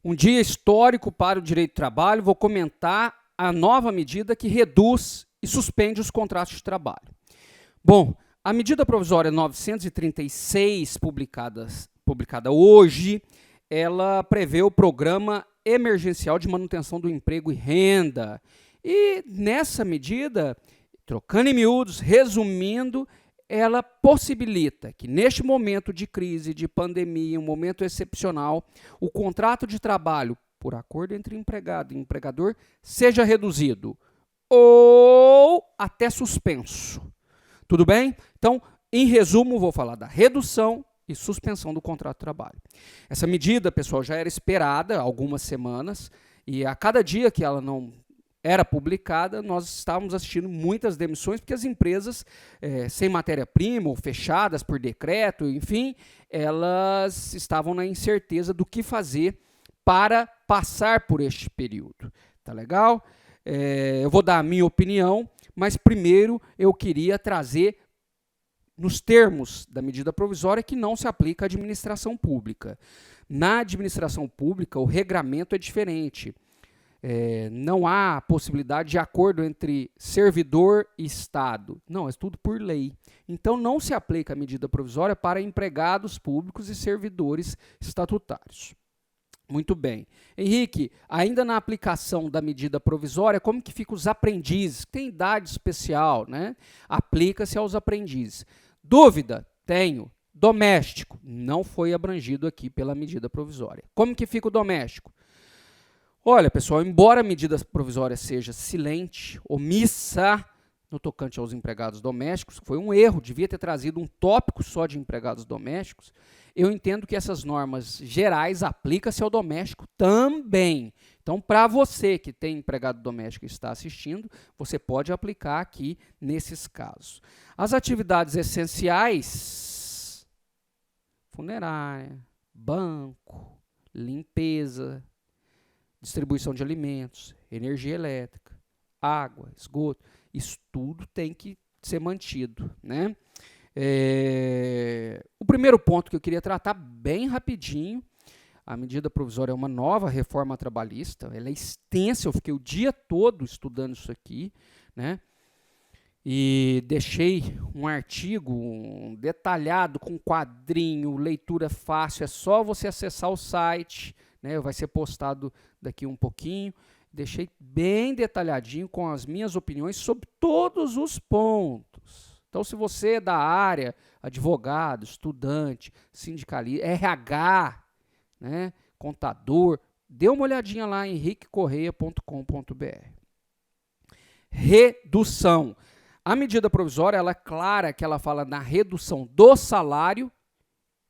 Um dia histórico para o direito do trabalho, vou comentar a nova medida que reduz e suspende os contratos de trabalho. Bom, a medida provisória 936, publicada hoje, ela prevê o programa emergencial de manutenção do emprego e renda. E nessa medida, trocando em miúdos, resumindo, ela possibilita que neste momento de crise, de pandemia, um momento excepcional, o contrato de trabalho, por acordo entre empregado e empregador, seja reduzido ou até suspenso. Tudo bem? Então, em resumo, vou falar da redução e suspensão do contrato de trabalho. Essa medida, pessoal, já era esperada há algumas semanas e a cada dia que ela não era publicada, nós estávamos assistindo muitas demissões, porque as empresas, sem matéria-prima ou fechadas por decreto, enfim, elas estavam na incerteza do que fazer para passar por este período. Tá legal? Eu vou dar a minha opinião, mas primeiro eu queria trazer nos termos da medida provisória que não se aplica à administração pública. Na administração pública, o regramento é diferente. Não há possibilidade de acordo entre servidor e Estado. Não, é tudo por lei. Então, não se aplica a medida provisória para empregados públicos e servidores estatutários. Muito bem. Henrique, ainda na aplicação da medida provisória, como que ficam os aprendizes? Tem idade especial, né? Aplica-se aos aprendizes. Dúvida? Tenho. Doméstico? Não foi abrangido aqui pela medida provisória. Como que fica o doméstico? Olha, pessoal, embora a medida provisória seja silente, omissa no tocante aos empregados domésticos, foi um erro, devia ter trazido um tópico só de empregados domésticos, eu entendo que essas normas gerais aplicam-se ao doméstico também. Então, para você que tem empregado doméstico e está assistindo, você pode aplicar aqui nesses casos. As atividades essenciais, funerária, banco, limpeza, distribuição de alimentos, energia elétrica, água, esgoto, isso tudo tem que ser mantido, né? O primeiro ponto que eu queria tratar bem rapidinho, a medida provisória é uma nova reforma trabalhista, ela é extensa, eu fiquei o dia todo estudando isso aqui, né? E deixei um artigo detalhado com quadrinho, leitura fácil, é só você acessar o site, né, vai ser postado daqui um pouquinho. Deixei bem detalhadinho com as minhas opiniões sobre todos os pontos. Então, se você é da área, advogado, estudante, sindicalista, RH, né, contador, dê uma olhadinha lá em henriquecorreia.com.br. Redução. A medida provisória, ela é clara que ela fala na redução do salário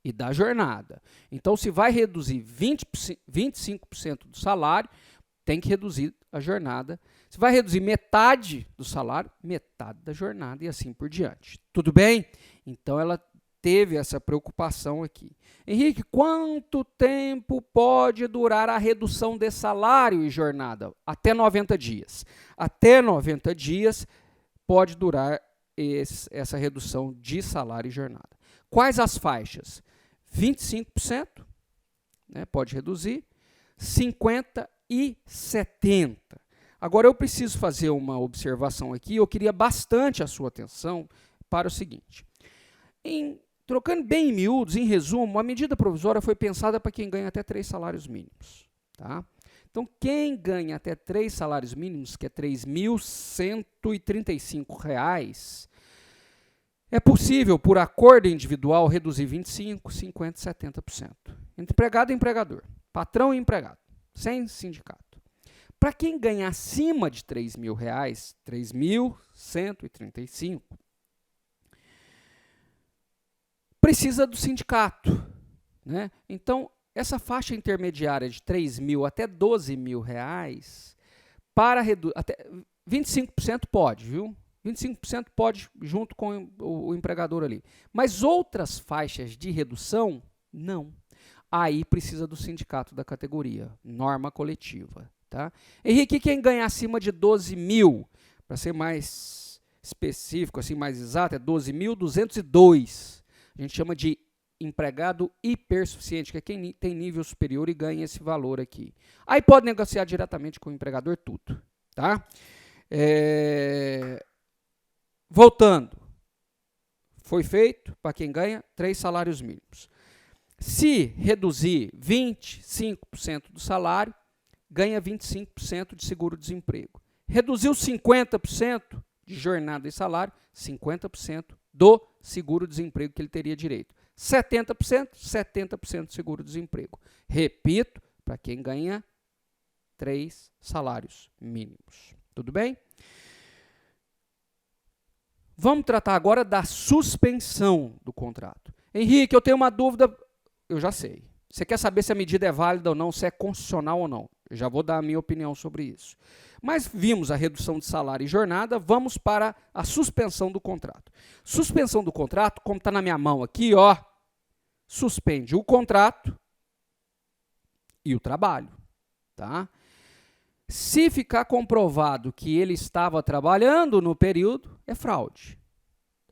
e da jornada. Então, se vai reduzir 25% do salário, tem que reduzir a jornada. Se vai reduzir metade do salário, metade da jornada e assim por diante. Tudo bem? Então, ela teve essa preocupação aqui. Henrique, quanto tempo pode durar a redução de salário e jornada? Até 90 dias. Até 90 dias pode durar essa redução de salário e jornada. Quais as faixas? 25%, né, pode reduzir, 50% e 70%. Agora, eu preciso fazer uma observação aqui, eu queria bastante a sua atenção para o seguinte. Trocando bem em miúdos, em resumo, a medida provisória foi pensada para quem ganha até 3 salários mínimos. Tá? Então, quem ganha até 3 salários mínimos, que é R$ 3.135, é possível, por acordo individual, reduzir 25%, 50% e 70%. Entre empregado e empregador, patrão e empregado, sem sindicato. Para quem ganha acima de R$ 3.000, R$ 3.135, precisa do sindicato, né? Então, essa faixa intermediária de R$ 3.000 até R$ 12.000, para reduzir, até 25% pode, viu? 25% pode junto com o empregador ali. Mas outras faixas de redução, não. Aí precisa do sindicato da categoria, norma coletiva. Tá? Henrique, quem ganha acima de 12.000, para ser mais específico, assim, mais exato, é 12.202. A gente chama de empregado hipersuficiente, que é quem tem nível superior e ganha esse valor aqui. Aí pode negociar diretamente com o empregador tudo, tá? Voltando, foi feito para quem ganha 3 salários mínimos. Se reduzir 25% do salário, ganha 25% de seguro-desemprego. Reduziu 50% de jornada e salário, 50% do seguro-desemprego que ele teria direito. 70% de seguro-desemprego. Repito, para quem ganha 3 salários mínimos. Tudo bem? Vamos tratar agora da suspensão do contrato. Henrique, eu tenho uma dúvida, eu já sei. Você quer saber se a medida é válida ou não, se é constitucional ou não? Eu já vou dar a minha opinião sobre isso. Mas vimos a redução de salário e jornada, vamos para a suspensão do contrato. Suspensão do contrato, como está na minha mão aqui, ó, suspende o contrato e o trabalho, tá? Se ficar comprovado que ele estava trabalhando no período, é fraude.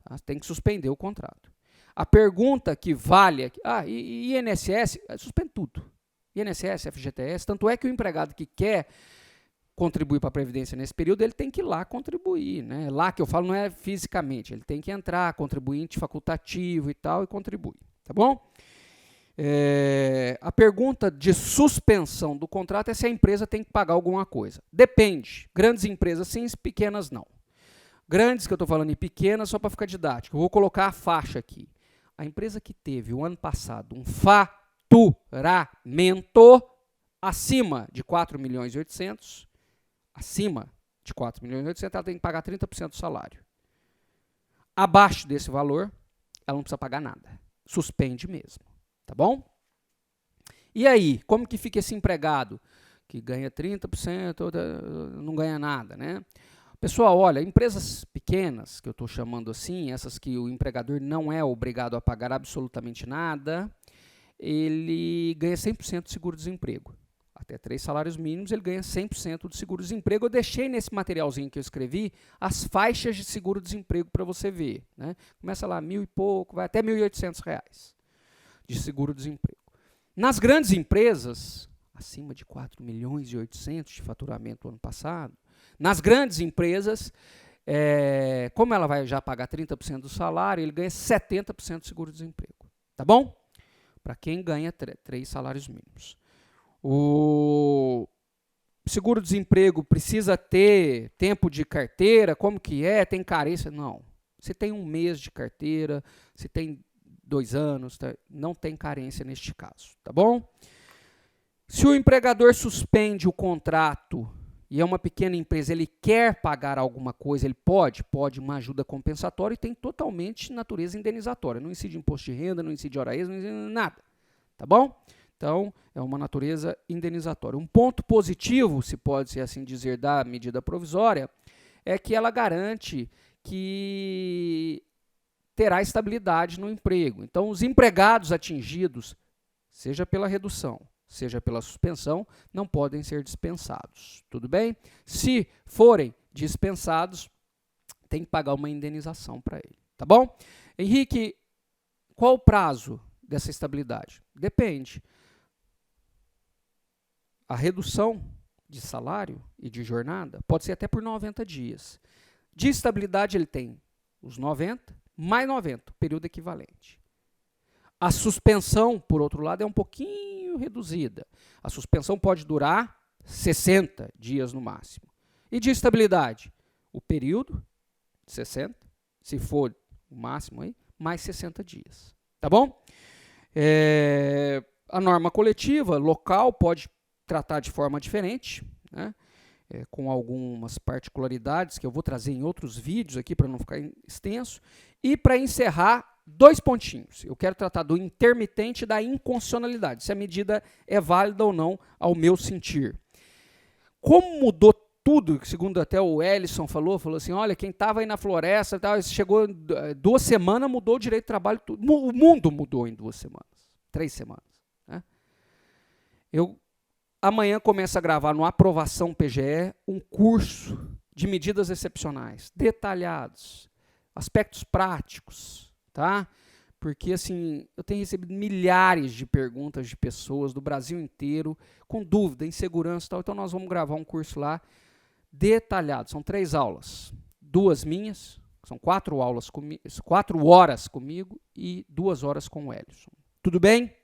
Tá? Tem que suspender o contrato. A pergunta que vale aqui, e INSS, suspende tudo. INSS, FGTS, tanto é que o empregado que quer contribuir para a Previdência nesse período, ele tem que ir lá contribuir, né? Lá que eu falo não é fisicamente, ele tem que entrar, contribuinte facultativo e tal, e contribuir, tá bom? A pergunta de suspensão do contrato é se a empresa tem que pagar alguma coisa. Depende. Grandes empresas sim, pequenas não. Grandes, que eu estou falando em pequenas, só para ficar didático. Eu vou colocar a faixa aqui. A empresa que teve o ano passado um faturamento acima de 4.800.000, acima de 4.800.000, ela tem que pagar 30% do salário. Abaixo desse valor, ela não precisa pagar nada. Suspende mesmo. Tá bom? E aí, como que fica esse empregado que ganha 30%, não ganha nada, né? Pessoal, olha, empresas pequenas, que eu estou chamando assim, essas que o empregador não é obrigado a pagar absolutamente nada, ele ganha 100% de seguro-desemprego. Até 3 salários mínimos, ele ganha 100% de seguro-desemprego. Eu deixei nesse materialzinho que eu escrevi as faixas de seguro-desemprego para você ver, né? Começa lá, 1.000 e pouco, vai até R$ 1.800 de seguro-desemprego. Nas grandes empresas, acima de 4.800.000 de faturamento ano passado, nas grandes empresas, como ela vai já pagar 30% do salário, ele ganha 70% de seguro-desemprego. Tá bom? Para quem ganha 3 salários mínimos. O seguro-desemprego precisa ter tempo de carteira? Como que é? Tem carência? Não. Se tem 1 mês de carteira, se tem 2 anos, tá? Não tem carência neste caso, tá bom? Se o empregador suspende o contrato e é uma pequena empresa, ele quer pagar alguma coisa, ele pode uma ajuda compensatória e tem totalmente natureza indenizatória. Não incide imposto de renda, não incide hora extra, não incide nada, tá bom? Então, é uma natureza indenizatória. Um ponto positivo, se pode ser assim dizer, da medida provisória, é que ela garante que terá estabilidade no emprego. Então, os empregados atingidos, seja pela redução, seja pela suspensão, não podem ser dispensados. Tudo bem? Se forem dispensados, tem que pagar uma indenização para ele. Tá bom? Henrique, qual o prazo dessa estabilidade? Depende. A redução de salário e de jornada pode ser até por 90 dias. De estabilidade, ele tem os 90, mais 90, período equivalente. A suspensão, por outro lado, é um pouquinho reduzida. A suspensão pode durar 60 dias no máximo. E de estabilidade? O período, 60, se for o máximo, aí, mais 60 dias. Tá bom? A norma coletiva local pode tratar de forma diferente, né? Com algumas particularidades que eu vou trazer em outros vídeos aqui para não ficar extenso. E para encerrar, 2 pontinhos. Eu quero tratar do intermitente e da inconstitucionalidade, se a medida é válida ou não ao meu sentir. Como mudou tudo, segundo até o Ellison falou assim, olha, quem estava aí na floresta, tal, chegou 2 semanas, mudou o direito de trabalho, tudo. O mundo mudou em 2 semanas, 3 semanas. Né? Amanhã começo a gravar no Aprovação PGE um curso de medidas excepcionais, detalhados, aspectos práticos, tá? porque assim, eu tenho recebido milhares de perguntas de pessoas do Brasil inteiro com dúvida, insegurança e tal. Então nós vamos gravar um curso lá detalhado. São 3 aulas, 2 minhas, são 4 aulas comigo, 4 horas comigo e 2 horas com o Ellison. Tudo bem?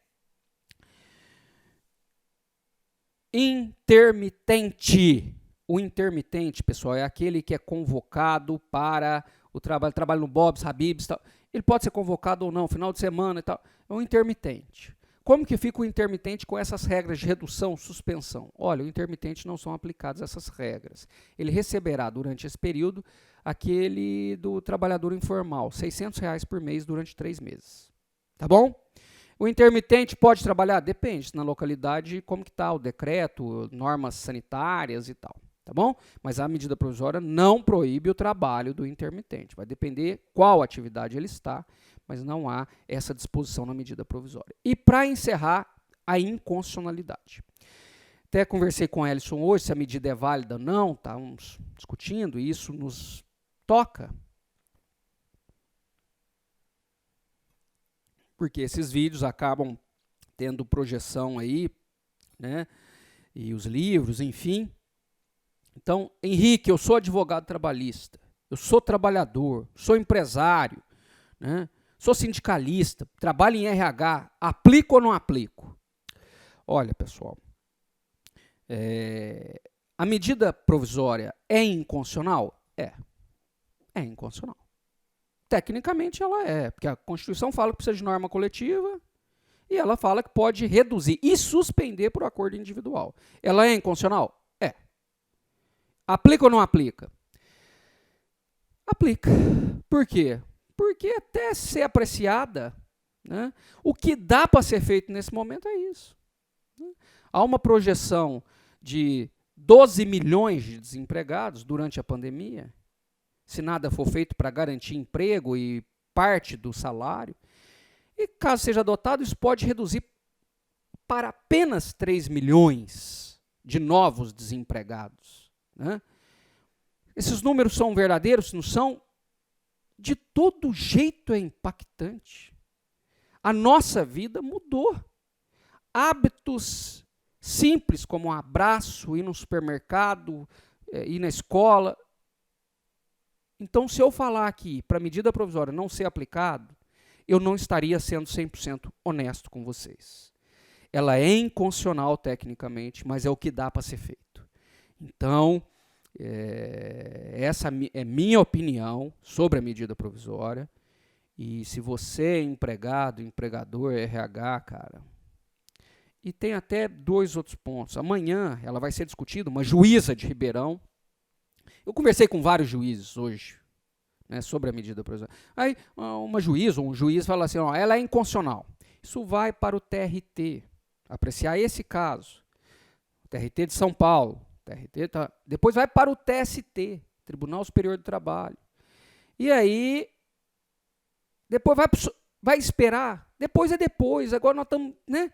Intermitente. O intermitente, pessoal, é aquele que é convocado para o trabalho no Bob's, Habib's, tal. Ele pode ser convocado ou não, final de semana e tal. É um intermitente. Como que fica o intermitente com essas regras de redução, suspensão? Olha, o intermitente não são aplicadas essas regras. Ele receberá durante esse período aquele do trabalhador informal, R$600 por mês durante 3 meses. Tá bom? O intermitente pode trabalhar? Depende, na localidade, como que está o decreto, normas sanitárias e tal. Tá bom? Mas a medida provisória não proíbe o trabalho do intermitente. Vai depender qual atividade ele está, mas não há essa disposição na medida provisória. E para encerrar, a inconstitucionalidade. Até conversei com o Ellison hoje se a medida é válida ou não, estávamos discutindo, e isso nos toca. Porque esses vídeos acabam tendo projeção aí, né? E os livros, enfim. Então, Henrique, eu sou advogado trabalhista, eu sou trabalhador, sou empresário, né? Sou sindicalista, trabalho em RH, aplico ou não aplico? Olha, pessoal, a medida provisória é inconstitucional? É inconstitucional. Tecnicamente ela é, porque a Constituição fala que precisa de norma coletiva e ela fala que pode reduzir e suspender por acordo individual. Ela é inconstitucional? É. Aplica ou não aplica? Aplica. Por quê? Porque até ser apreciada, né, o que dá para ser feito nesse momento é isso. Há uma projeção de 12 milhões de desempregados durante a pandemia, se nada for feito para garantir emprego e parte do salário. E caso seja adotado, isso pode reduzir para apenas 3 milhões de novos desempregados. Né? Esses números são verdadeiros? Não são? De todo jeito é impactante. A nossa vida mudou. Hábitos simples, como um abraço, ir no supermercado, ir na escola. Então, se eu falar aqui para a medida provisória não ser aplicado, eu não estaria sendo 100% honesto com vocês. Ela é inconstitucional tecnicamente, mas é o que dá para ser feito. Então, essa é minha opinião sobre a medida provisória. E se você é empregado, empregador, RH, cara... E tem até 2 outros pontos. Amanhã ela vai ser discutida, uma juíza de Ribeirão. Eu conversei com vários juízes hoje, né, sobre a medida provisória. Aí uma juíza ou um juiz fala assim, ó, ela é inconstitucional. Isso vai para o TRT, apreciar esse caso. O TRT de São Paulo. Depois vai para o TST, Tribunal Superior do Trabalho. E aí, depois vai esperar. Depois é depois. Agora nós estamos, né?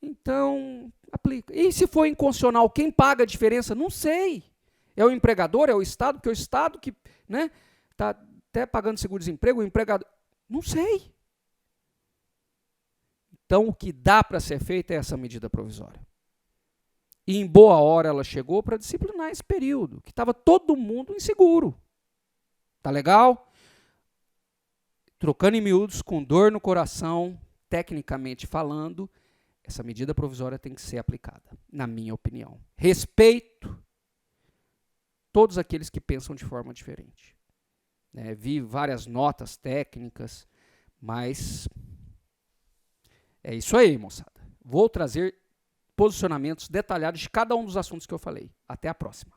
Então, aplica. E se for inconstitucional, quem paga a diferença? Não sei. É o empregador, é o Estado, porque é o Estado que, né, está até pagando seguro-desemprego, o empregador. Não sei. Então, o que dá para ser feito é essa medida provisória. E em boa hora ela chegou para disciplinar esse período, que estava todo mundo inseguro. Tá legal? Trocando em miúdos, com dor no coração, tecnicamente falando, essa medida provisória tem que ser aplicada, na minha opinião. Respeito todos aqueles que pensam de forma diferente. Vi várias notas técnicas, mas é isso aí, moçada. Vou trazer posicionamentos detalhados de cada um dos assuntos que eu falei. Até a próxima.